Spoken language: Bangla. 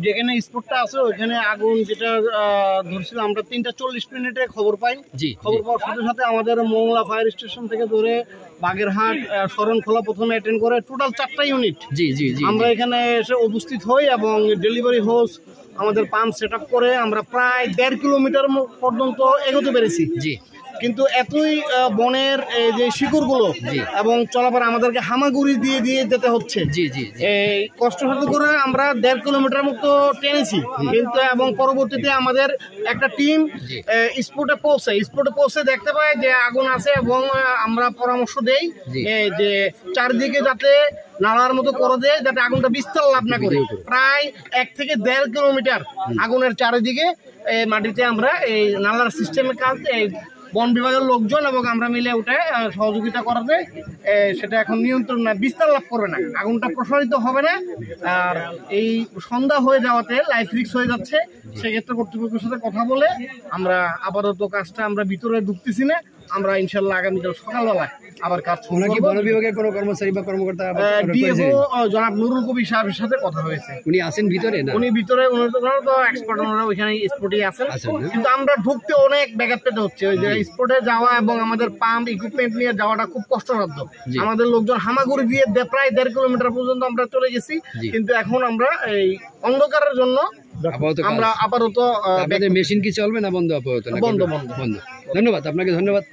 যেখানে স্পটটা আছে ওইখানে আগুন যেটা ধরছিল আমরা 3:40 খবর পাই। খবর পাওয়ার সাথে সাথে আমাদের মোংলা ফায়ার স্টেশন থেকে ধরে বাগেরহাট, শরণখোলা প্রথমে অ্যাটেন্ড করে টোটাল 4টা ইউনিট আমরা এখানে এসে উপস্থিত হই এবং ডেলিভারি হোস আমাদের পাম্প সেট আপ করে আমরা প্রায় 1.5 কিলোমিটার পর্যন্ত এগোতে পেরেছি। কিন্তু এতই বনের যে শিকড়গুলো এবং চলাফেরা আমাদেরকে হামাগুড়ি দিয়ে দিয়ে যেতে হচ্ছে। এই কষ্টসাধ্য করে আমরা 1.5 কিলোমিটার মতো টেনেছি কিন্তু এবং পরবর্তীতে আমাদের একটা টিম স্পটে পৌঁছে দেখতে পাই যে আগুন আছে এবং আমরা পরামর্শ দেই যে চারদিকে যাতে নালার মতো করে দেয় যাতে আগুনটা বিস্তার লাভ না করে। প্রায় 1 থেকে 1.5 কিলোমিটার আগুনের চারিদিকে মাটিতে আমরা এই নালার সিস্টেমের কাজ বন বিভাগের লোকজন এবং আমরা মিলে উঠে সহযোগিতা করাতে সেটা এখন নিয়ন্ত্রণ না, বিস্তার লাভ করবে না, আগুনটা প্রসারিত হবে না। আর এই সন্ধ্যা হয়ে যাওয়াতে লাইফ রিস্ক হয়ে যাচ্ছে, সেক্ষেত্রে কর্তৃপক্ষের সাথে কথা বলে আমরা আপাতত কাজটা আমরা ভিতরে ঢুকতেছি না। আমরা ইনশাল্লাহ আগামীকাল সকালবেলায় আবার কাজ শুরু করব। বন বিভাগের কোনো কর্মচারী বা কর্মকর্তা ডিএফও জনাব নুরুল কবির সাহেবের সাথে কথা হয়েছে। উনি আছেন ভিতরে না? উনি ভিতরে, ওনারা তো এক্সপার্ট, ওনারা ওইখানে স্পটে আছেন। কিন্তু আমরা ঢুকতে অনেক ব্যাঘাত পেতে হচ্ছে। ওই যে স্পটে যাওয়া এবং আমাদের পাম্প ইকুইপমেন্ট নিয়ে যাওয়াটা খুব কষ্টসাধ্য। আমাদের লোকজন হামাগুড়ি দিয়ে প্রায় 1.5 কিলোমিটার পর্যন্ত আমরা চলে গেছি। কিন্তু এখন আমরা এই অন্ধকারের জন্য আমরা আপাতত মেশিন কি চলবে না বন্ধ? বন্ধ। ধন্যবাদ আপনাকে, ধন্যবাদ।